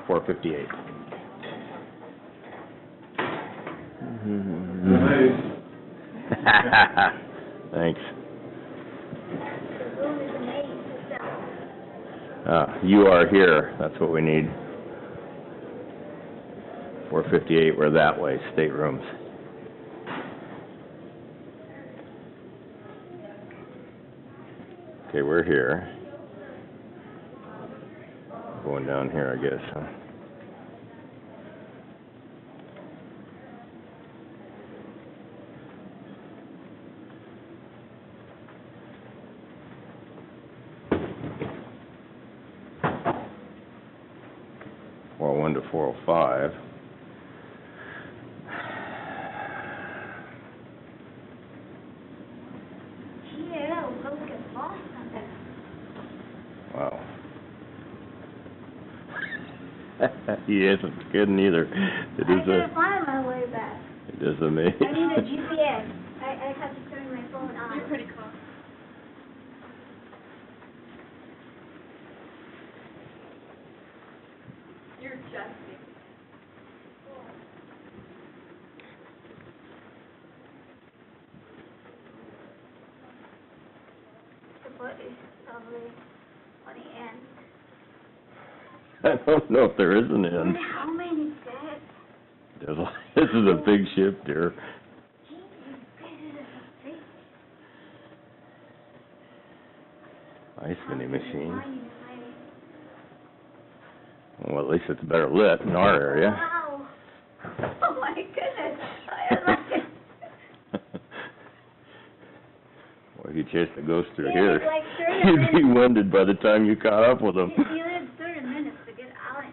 458. Thanks. You are here. That's what we need. 458, we're that way, staterooms. Okay, we're here. Going down here, I guess, huh? To 405. Wow. He isn't kidding either. I couldn't find my way back. It is amazing. I need a GPS. I have to turn my phone on. You're pretty close. You're just The boat is probably on the end. I don't know if there is an end. How many steps? This is a big ship, dear. Ice vending machine. Well, at least it's better lit in our area. Wow. Oh my goodness. I like it. Well, if you chased the ghost through It here, was like 30 you'd be minutes. winded by the time you caught up with them. You lived 30 minutes to get out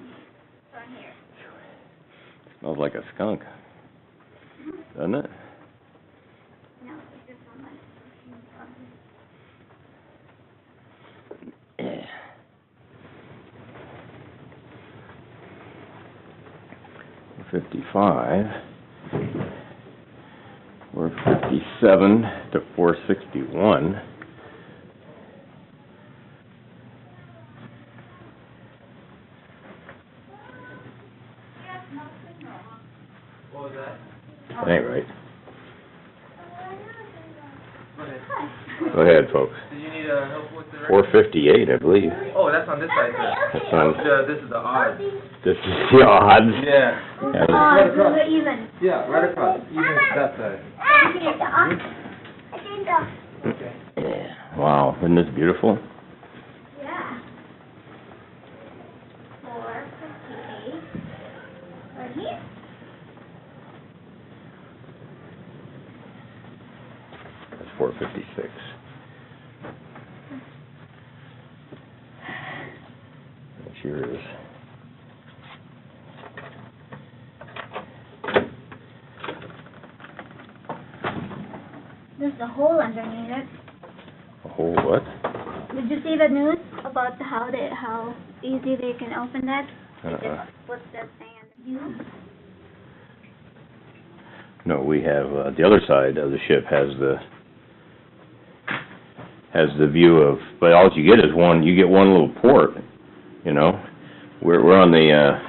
from here. Smells like a skunk, doesn't it? No, it's just on my Yeah. $55. We're 57 to 461. What was that? That ain't right. Go ahead. Go ahead, folks. Did you need help with the record? 458, I believe. Oh, that's on this side there. That's on. This is the odd. This is the odds. Yeah. Yeah, Right across. We're even. Yeah, right across. Even that side. Okay. Yeah. Wow, isn't this beautiful? Yeah. 458. Right here. That's 456. It sure is. There's a hole underneath it. A whole what? Did you see the news about how easy they can open that? They just put that thing under you. No, we have the other side of the ship has the view of, but all you get is one. You get one little port, you know. We're on the.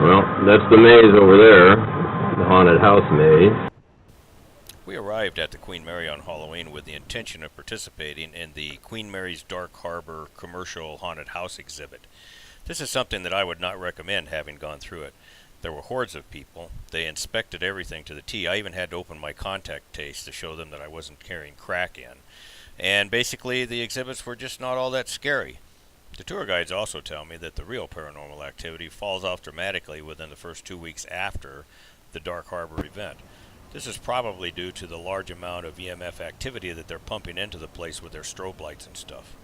Well, that's the maze over there, the haunted house maze. We arrived at the Queen Mary on Halloween with the intention of participating in the Queen Mary's Dark Harbor commercial haunted house exhibit. This is something that I would not recommend, having gone through it. There were hordes of people. They inspected everything to the T. I even had to open my contact case to show them that I wasn't carrying crack in. And basically, the exhibits were just not all that scary. The tour guides also tell me that the real paranormal activity falls off dramatically within the first 2 weeks after the Dark Harbor event. This is probably due to the large amount of EMF activity that they're pumping into the place with their strobe lights and stuff.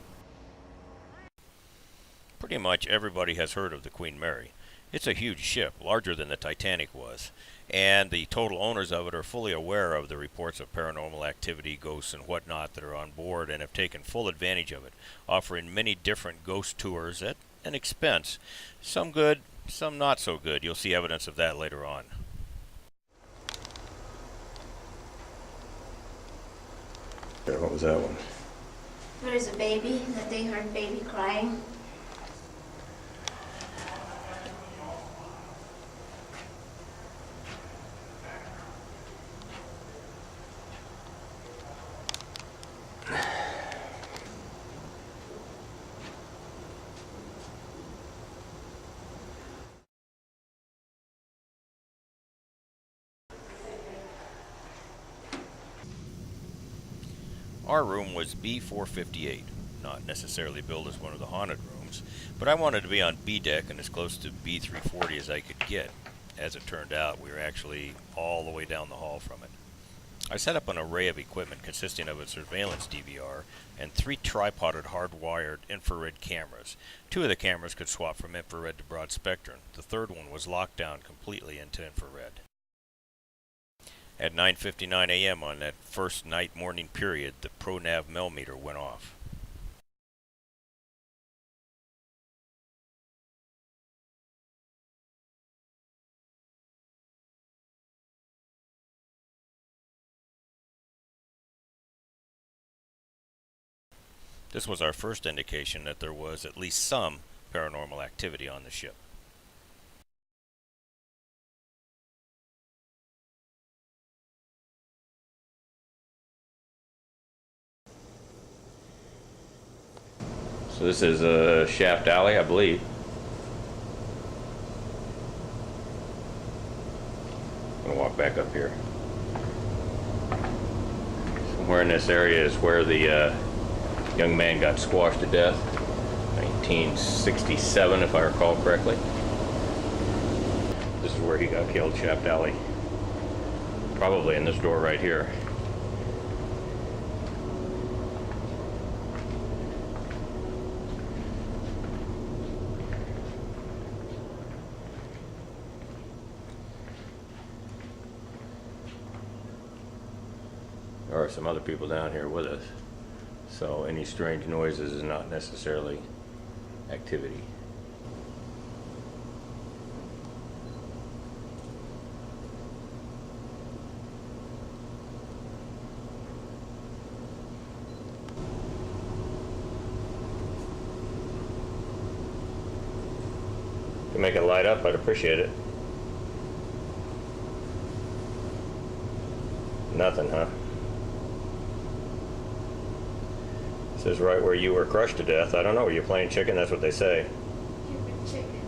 Pretty much everybody has heard of the Queen Mary. It's a huge ship, larger than the Titanic was, and the total owners of it are fully aware of the reports of paranormal activity, ghosts, and whatnot that are on board, and have taken full advantage of it, offering many different ghost tours at and expense. Some good, some not so good. You'll see evidence of that later on. What was that one? There is a baby, that they heard baby crying. Our room was B458, not necessarily billed as one of the haunted rooms, but I wanted to be on B deck and as close to B340 as I could get. As it turned out, we were actually all the way down the hall from it. I set up an array of equipment consisting of a surveillance DVR and 3 tripoded hardwired infrared cameras. 2 of the cameras could swap from infrared to broad spectrum. The third one was locked down completely into infrared. At 9:59 a.m. on that first night-morning period, the ProNav millimeter went off. This was our first indication that there was at least some paranormal activity on the ship. So this is a shaft alley, I believe. I'm gonna walk back up here. Somewhere in this area is where the young man got squashed to death. 1967, if I recall correctly. This is where he got killed, shaft alley. Probably in this door right here. There are some other people down here with us, so any strange noises is not necessarily activity. To make it light up, I'd appreciate it. Nothing, huh? Says right where you were crushed to death. I don't know, were you playing chicken? That's what they say. Cupid chicken.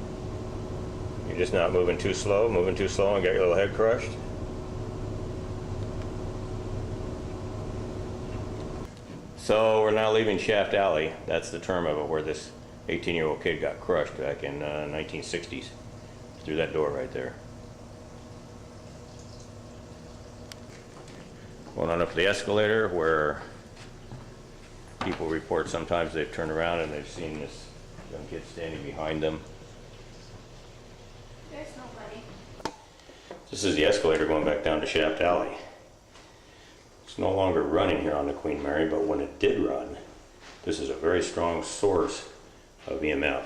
You're just not moving too slow and got your little head crushed? So we're now leaving Shaft Alley. That's the term of it, where this 18-year-old kid got crushed back in 1960s. Through that door right there. Going on up the escalator, where people report sometimes they've turned around and they've seen this young kid standing behind them. There's nobody. This is the escalator going back down to Shaft Alley. It's no longer running here on the Queen Mary, but when it did run, this is a very strong source of EMF.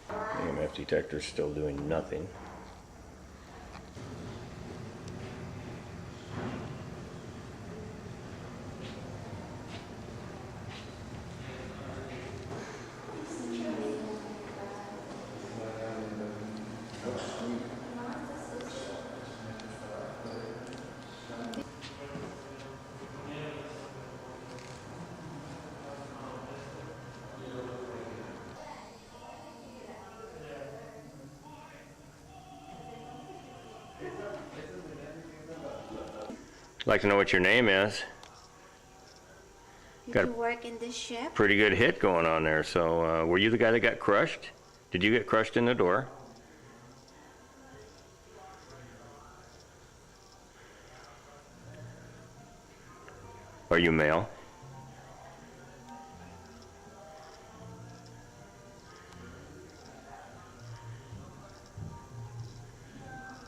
EMF detector still doing nothing. I'd like to know what your name is. Did Got you work in this ship? Pretty good hit going on there. So were you the guy that got crushed? Did you get crushed in the door? Are you male?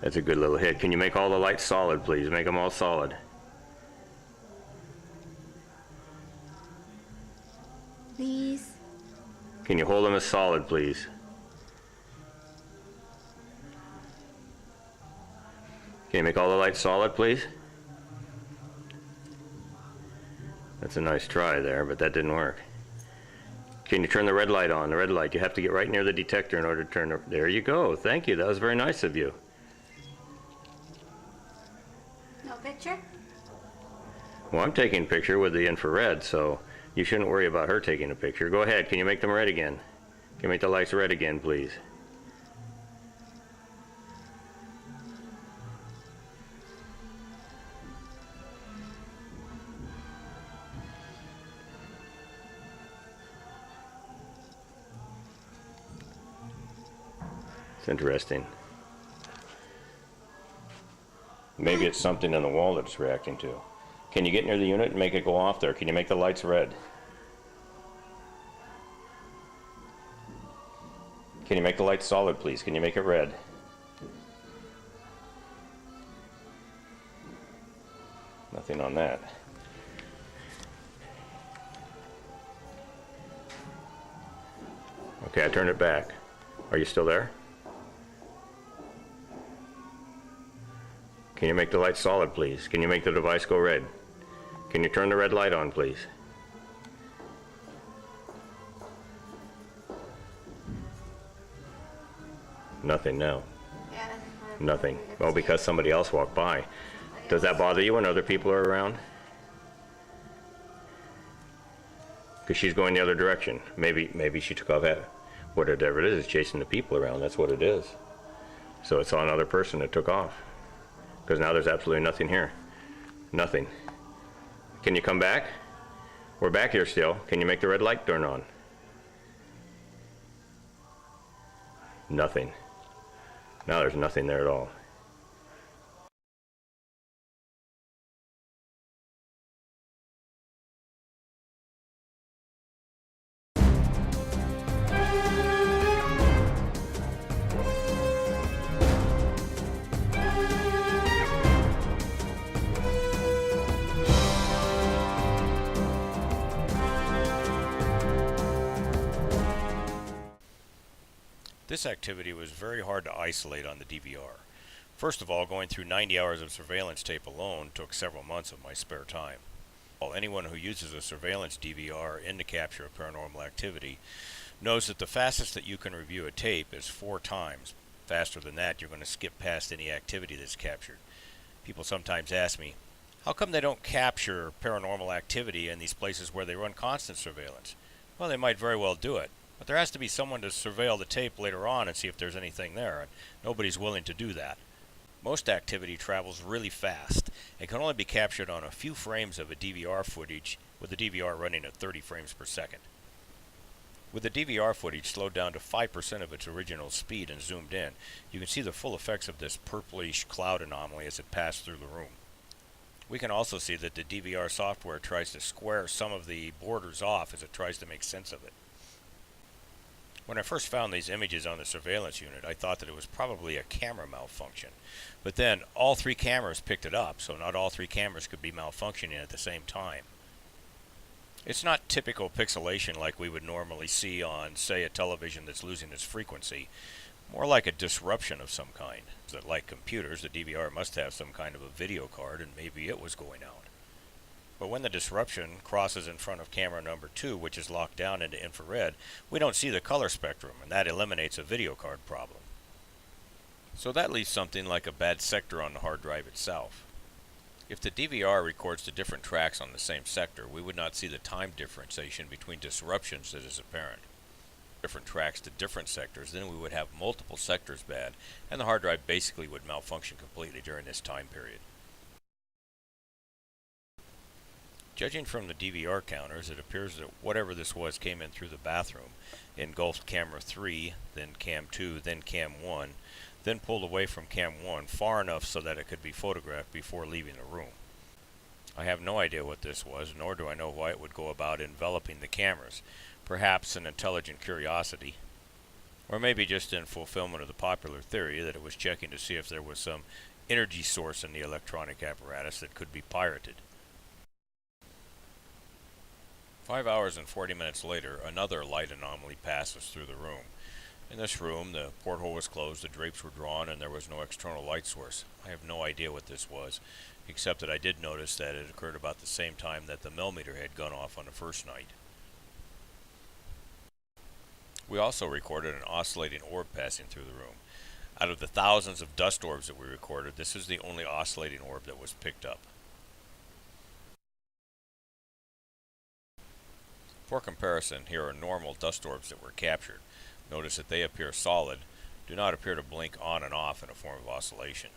That's a good little hit. Can you make all the lights solid, please? Make them all solid. Please. Can you hold them as solid, please? Can you make all the lights solid, please? That's a nice try there, but that didn't work. Can you turn the red light on? The red light, you have to get right near the detector in order to turn it. There you go. Thank you. That was very nice of you. No picture? Well, I'm taking a picture with the infrared, so you shouldn't worry about her taking a picture. Go ahead. Can you make them red again? Can you make the lights red again, please? It's interesting. Maybe it's something in the wall that it's reacting to. Can you get near the unit and make it go off there? Can you make the lights red? Can you make the lights solid, please? Can you make it red? Nothing on that. Okay, I turned it back. Are you still there? Can you make the light solid, please? Can you make the device go red? Can you turn the red light on, please? Nothing now. Yeah. Nothing. Well, because somebody else walked by. Does that bother you when other people are around? Because she's going the other direction. Maybe she took off at whatever it is, it's chasing the people around. That's what it is. So it's on another person that took off. Because now there's absolutely nothing here. Nothing. Can you come back? We're back here still. Can you make the red light turn on? Nothing. Now there's nothing there at all. This activity was very hard to isolate on the DVR. First of all, going through 90 hours of surveillance tape alone took several months of my spare time. Well, anyone who uses a surveillance DVR in the capture of paranormal activity knows that the fastest that you can review a tape is 4 times. Faster than that, you're going to skip past any activity that's captured. People sometimes ask me, how come they don't capture paranormal activity in these places where they run constant surveillance? Well, they might very well do it. But there has to be someone to surveil the tape later on and see if there's anything there, and nobody's willing to do that. Most activity travels really fast and can only be captured on a few frames of a DVR footage, with the DVR running at 30 frames per second. With the DVR footage slowed down to 5% of its original speed and zoomed in, you can see the full effects of this purplish cloud anomaly as it passed through the room. We can also see that the DVR software tries to square some of the borders off as it tries to make sense of it. When I first found these images on the surveillance unit, I thought that it was probably a camera malfunction. But then all 3 cameras picked it up, so not all 3 cameras could be malfunctioning at the same time. It's not typical pixelation like we would normally see on, say, a television that's losing its frequency. More like a disruption of some kind. That, like computers, the DVR must have some kind of a video card, and maybe it was going out. But when the disruption crosses in front of camera number 2, which is locked down into infrared, we don't see the color spectrum, and that eliminates a video card problem. So that leaves something like a bad sector on the hard drive itself. If the DVR records the different tracks on the same sector, we would not see the time differentiation between disruptions that is apparent. Different tracks to different sectors, then we would have multiple sectors bad, and the hard drive basically would malfunction completely during this time period. Judging from the DVR counters, it appears that whatever this was came in through the bathroom, engulfed camera 3, then cam 2, then cam 1, then pulled away from cam 1 far enough so that it could be photographed before leaving the room. I have no idea what this was, nor do I know why it would go about enveloping the cameras. Perhaps an intelligent curiosity, or maybe just in fulfillment of the popular theory that it was checking to see if there was some energy source in the electronic apparatus that could be pirated. 5 hours and 40 minutes later, another light anomaly passes through the room. In this room, the porthole was closed, the drapes were drawn, and there was no external light source. I have no idea what this was, except that I did notice that it occurred about the same time that the millimeter had gone off on the first night. We also recorded an oscillating orb passing through the room. Out of the thousands of dust orbs that we recorded, this is the only oscillating orb that was picked up. For comparison, here are normal dust orbs that were captured. Notice that they appear solid, do not appear to blink on and off in a form of oscillation.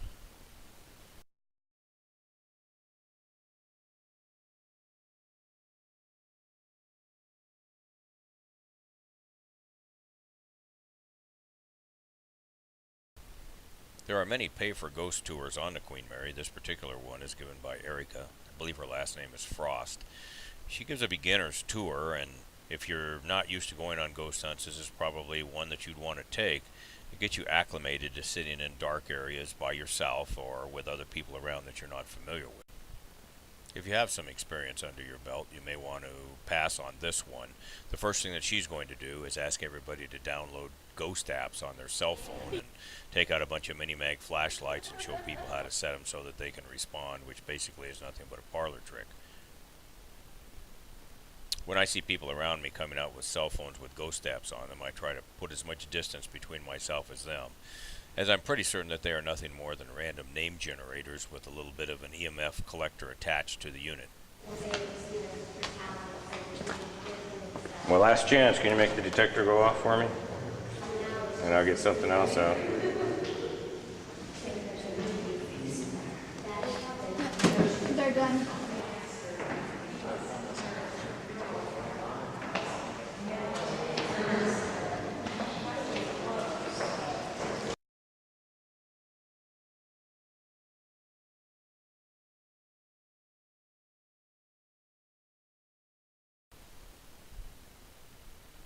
There are many pay-for-ghost tours on the Queen Mary. This particular one is given by Erica. I believe her last name is Frost. She gives a beginner's tour, and if you're not used to going on ghost hunts, this is probably one that you'd want to take to get you acclimated to sitting in dark areas by yourself or with other people around that you're not familiar with. If you have some experience under your belt, you may want to pass on this one. The first thing that she's going to do is ask everybody to download ghost apps on their cell phone and take out a bunch of mini-mag flashlights and show people how to set them so that they can respond, which basically is nothing but a parlor trick. When I see people around me coming out with cell phones with ghost apps on them, I try to put as much distance between myself as them, as I'm pretty certain that they are nothing more than random name generators with a little bit of an EMF collector attached to the unit. Well, last chance, can you make the detector go off for me? And I'll get something else out. They're done.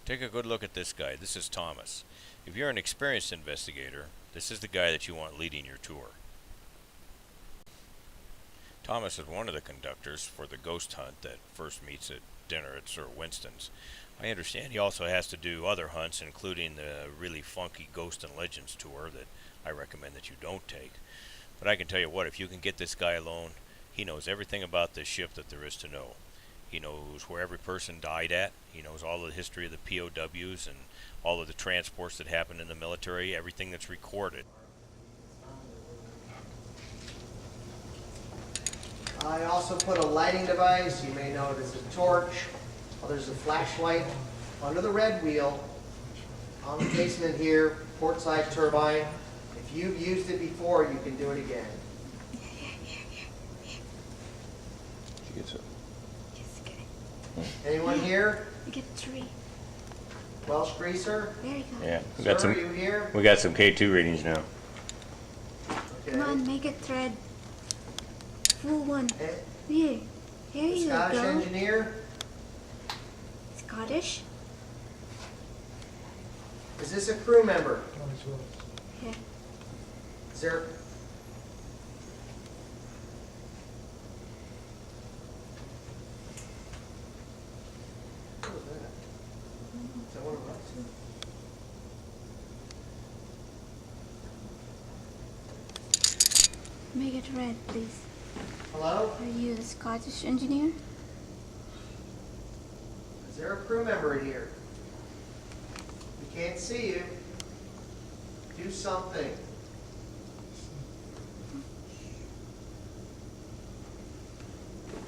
Take a good look at this guy. This is Thomas. If you're an experienced investigator, this is the guy that you want leading your tour. Thomas is one of the conductors for the ghost hunt that first meets at dinner at Sir Winston's. I understand he also has to do other hunts, including the really funky Ghost and Legends tour that I recommend that you don't take. But I can tell you what, if you can get this guy alone, he knows everything about this ship that there is to know. He knows where every person died at. He knows all of the history of the POWs and all of the transports that happened in the military, everything that's recorded. I also put a lighting device. You may know it as a torch. Well, there's a flashlight under the red wheel on the basement here, port side turbine. If you've used it before, you can do it again. She gets it. Anyone here? We get 3. Welsh greaser? There you go. Yeah, Sir, are you here? we got some K2 readings now. Okay. Come on, make it thread. Full one. Eh, Here. Here you Scottish go. engineer? Scottish? Is this a crew member? Here. Is there? What was that? Is that one of us? Make it red, please. Hello? Are you a Scottish engineer? Is there a crew member in here? We can't see you. Do something.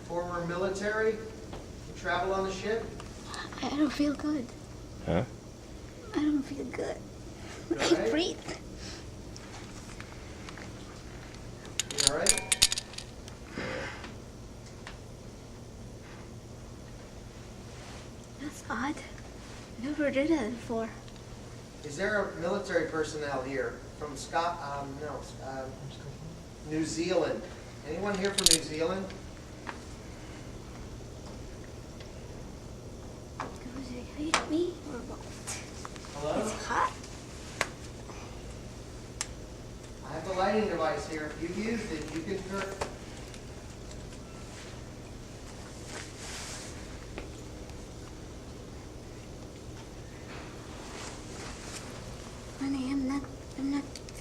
Former military? You travel on the ship? I don't feel good. Huh? I don't feel good. I You all can't right? breathe. You all right? That's odd. Never did that before. Is there a military personnel here from New Zealand? Anyone here from New Zealand? Does it hate me or what? Hello? It's hot. I have the lighting device here. If you've used it, you can turn.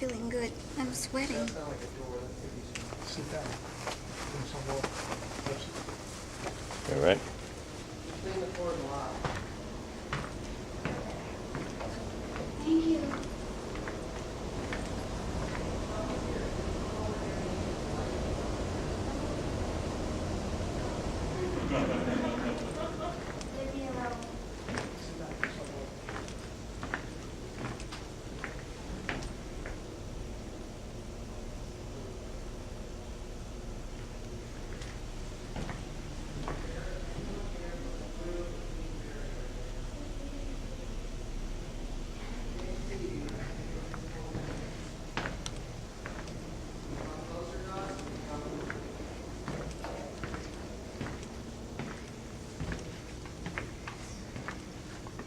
feeling good. I'm sweating. That sounds like a door. That could be Sit down. Bring some water. All right. clean the cord lock. Thank you. Leave me alone.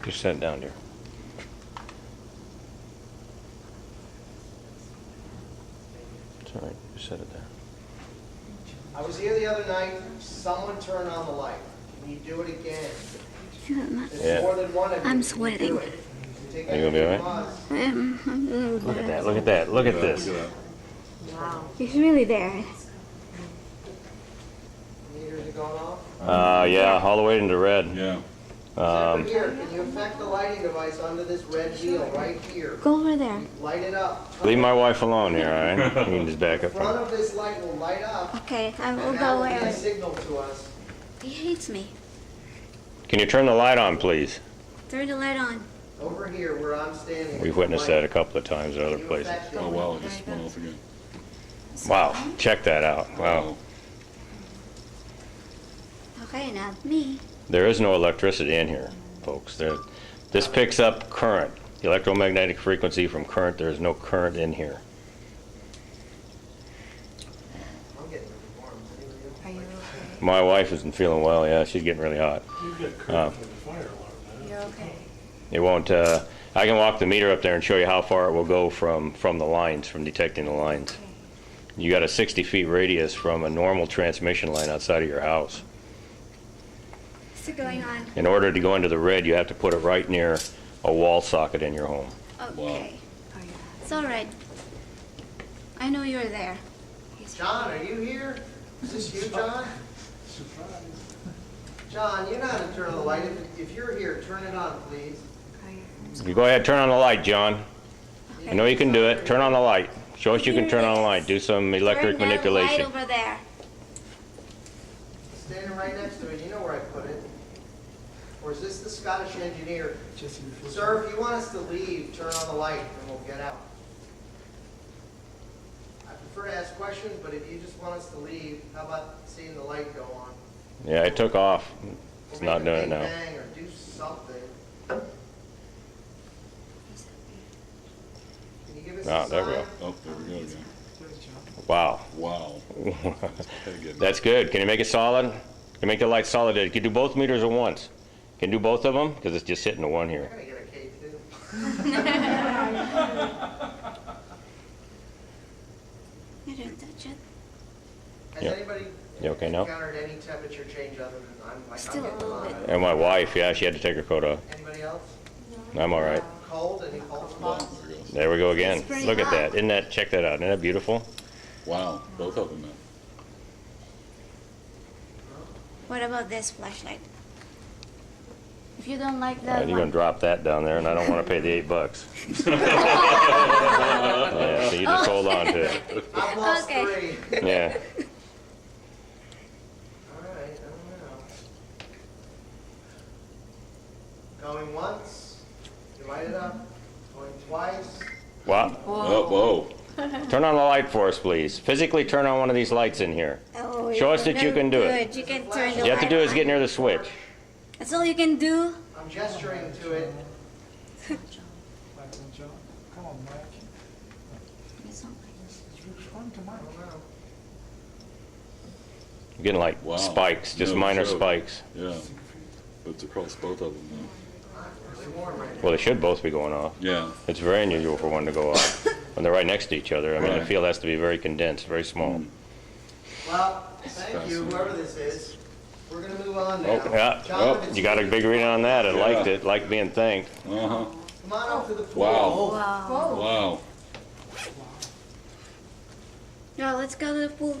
Just set it down here. It's all right. Just set it there. I was here the other night, someone turned on the light. Can you do it again? There's Yeah. more than one of you. I'm Can you sweating. do it? You take Are you gonna be all right? pause. Look at that. Look at that. Look at this. It's really there. Meters are going off. Yeah, all the way into red. Yeah. Over here, can you affect the lighting device under this red wheel right here? Go over there. Light it up. Leave my wife alone here, all right? You can just back The up. front of this light will light up, Okay, I will and that go will be a where. signal to us. He hates me. Can you turn the light on, please? Turn the light on. Over here where I'm standing. We've witnessed that a couple of times in other Can you places. affect it? Oh, wow, it just went off again. Wow, check that out. Wow. Okay, not me. There is no electricity in here, folks. This picks up current, the electromagnetic frequency from current. There is no current in here. I'm getting warm. Anybody else? Are you okay? My wife isn't feeling well. Yeah, she's getting really hot. You get credit for the fire alarm, man. You're okay. It won't. I can walk the meter up there and show you how far it will go from the lines, from detecting the lines. You got a 60 feet radius from a normal transmission line outside of your house. What's going on? In order to go into the red, you have to put it right near a wall socket in your home. Okay. Are you? It's all right. I know you're there. John, are you here? Is this you, John? Surprise. John, you know how to turn on the light. If you're here, turn it on, please. Are you? You go ahead, turn on the light, John. I know you can do it. Turn on the light. Show us you can turn on the light. Do some electric Turn that manipulation. light over there. Standing right next to it, you know where I put it. Or is this the Scottish engineer? Jesse, before Sir, if you want us to leave, turn on the light and we'll get out. I prefer to ask questions, but if you just want us to leave, how about seeing the light go on? Yeah, it took off. It's Or not make a doing it big now. bang or do something. Can you give us Ah, a there we sign? go. Oh, there we go again. Wow. Wow. Again. That's good. Can you make it solid? Can you make the light solid? You can do both meters at once. Can you do both of them? Because it's just hitting the one I'm here. gonna get a cake too. You don't touch it. Has Yeah. anybody You okay now? encountered any temperature change other than I'm Still a getting little hot. bit. And my wife, yeah, she had to take her coat off. Anybody else? I'm all right. Cold? Any cold Wow, spots? there it goes. There we go again. It's pretty Look at hot. that. Isn't that, check that out. Isn't that beautiful? Wow, both of them, man. What about this flashlight? If you don't like All that right, you're gonna one, drop that down there, and I don't want to pay the $8. Yeah, so you just hold on to it. I've lost Okay. 3. Yeah. All right, I don't know. Going once, you light it up. Going twice. What? Oh, whoa. Turn on the light for us, please. Physically turn on one of these lights in here. oh, Show us you're that you very can do it. good. You can turn the All you have to light do is on. get near the switch. That's all you can do. I'm gesturing to it. Mike and John. Come on, Mike. It's fun I tomorrow. don't know. You're getting like Wow. spikes, just No, minor sure. spikes. Yeah. It's across both of them now. Really warm right now. Well, they should both be going off. Yeah. It's very unusual for one to go off when they're right next to each other. I mean, the Right. field has to be very condensed, very small. Well, thank you, whoever this is. We're gonna move on now. Oh, yeah. John, Oh, if it's you got a big reading on that. I liked Yeah. it. Liked being thanked. Uh-huh. Come on up to the pool. Wow. Wow. Wow. No, let's go to the pool.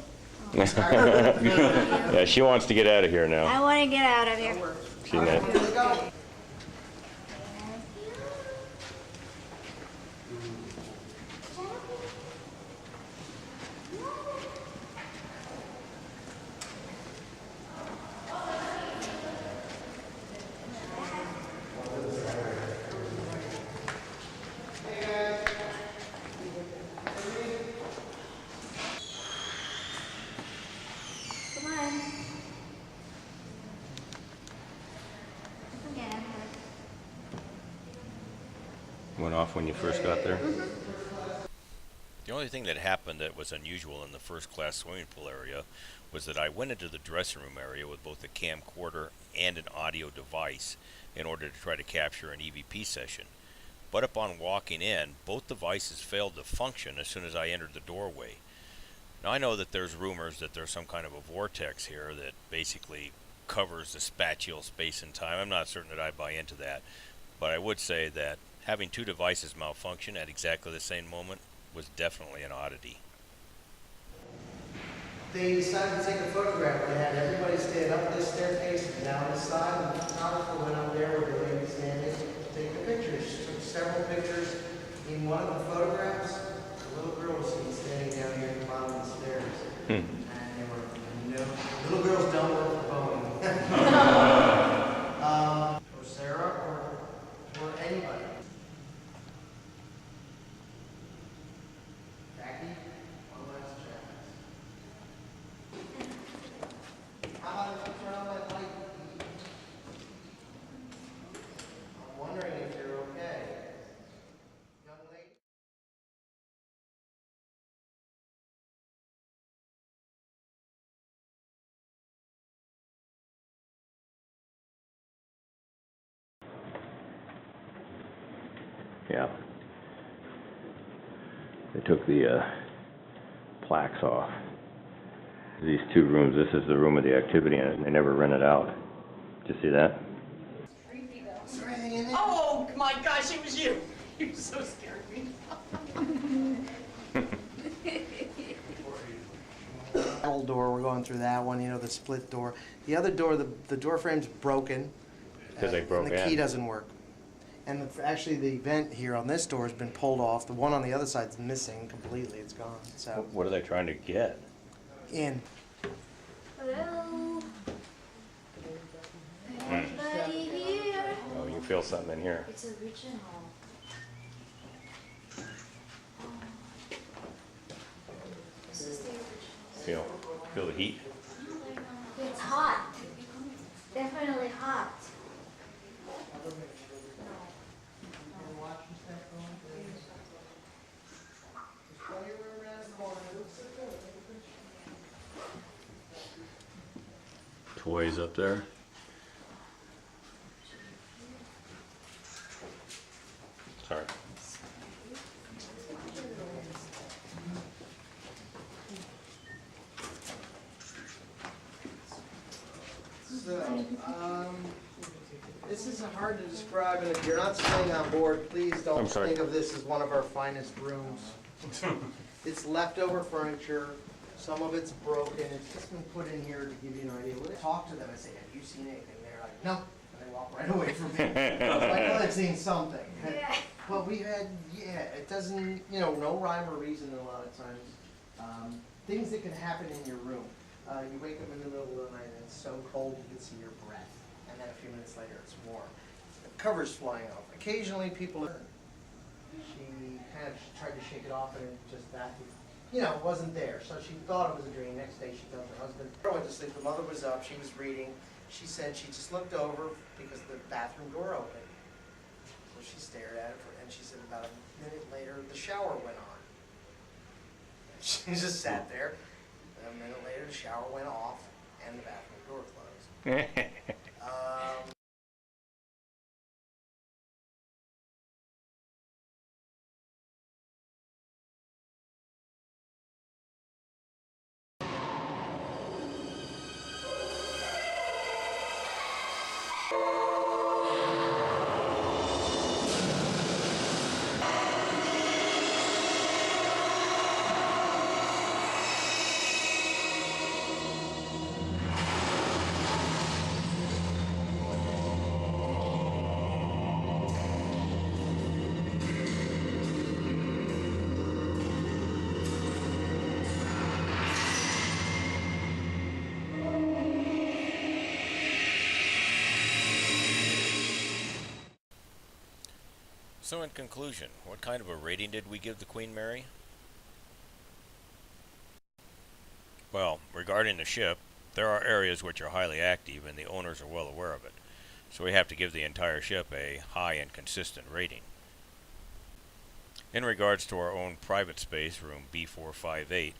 Yeah, she wants to get out of here now. I want to get out of here. She knows. Here we go. Come on. Again. Went off when you first got there? The only thing that happened that was unusual in the first class swimming pool area was that I went into the dressing room area with both a camcorder and an audio device in order to try to capture an EVP session. But upon walking in, both devices failed to function as soon as I entered the doorway. Now I know that there's rumors that there's some kind of a vortex here that basically covers the spatial space and time. I'm not certain that I buy into that, but I would say that having two devices malfunction at exactly the same moment was definitely an oddity. They decided to take a photograph. They had everybody stand up this staircase and down this side, and the photographer went up there with the lady standing to take the pictures. Took several pictures. In one of the photographs, the little girl was seen standing down here at the bottom of the stairs. And they were, no, little girls don't work for Boeing. Or Sarah, or anybody. Jackie, one last chance. How about if I turn on that light? I'm wondering if you're okay. Young lady? Yeah. They took the plaques off. These two rooms, this is the room of the activity, and they never rent it out. Did you see that? Is there anything in there? Oh my gosh, it was you. You so scared me. Old door, we're going through that one, you know, the split door. The other door, the door frame's broken. 'Cause they broke And the key in. doesn't work. And actually, the vent here on this door has been pulled off. The one on the other side's missing completely. It's gone. So, What are they trying to get? in. Hello. Anybody here? Oh, you feel something in here. It's original. This is the original. Feel the heat? It's hot. Definitely hot. Toys up there. Sorry. So, this is hard to describe, and if you're not staying on board, please I'm don't sorry. think of this as one of our finest rooms. It's leftover furniture, some of it's broken, it's just been put in here to give you an idea. When I talk to them, I say, have you seen anything? They're like, no, and they walk right away from me. Like, well, I've seen something. Yeah. But we had, it doesn't, no rhyme or reason a lot of times. Things that can happen in your room. You wake up in the middle of the night and it's so cold you can see your breath, and then a few minutes later it's warm. The cover's flying off. Occasionally people, she kind of tried to shake it off and it just wasn't there. So she thought it was a dream. Next day she tells her husband. Her went to sleep, the mother was up, she was reading. She said she just looked over because the bathroom door opened. So she stared at it and she said about a minute later the shower went on. She just sat there. A minute later, the shower went off and the bathroom door closed. So in conclusion, what kind of a rating did we give the Queen Mary? Well, regarding the ship, there are areas which are highly active and the owners are well aware of it, so we have to give the entire ship a high and consistent rating. In regards to our own private space, room B458,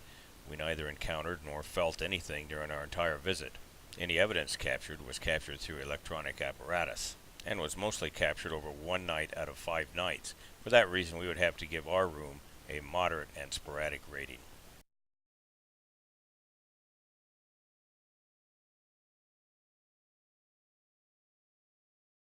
we neither encountered nor felt anything during our entire visit. Any evidence captured was captured through electronic apparatus, and was mostly captured over 1 night out of 5 nights. For that reason, we would have to give our room a moderate and sporadic rating.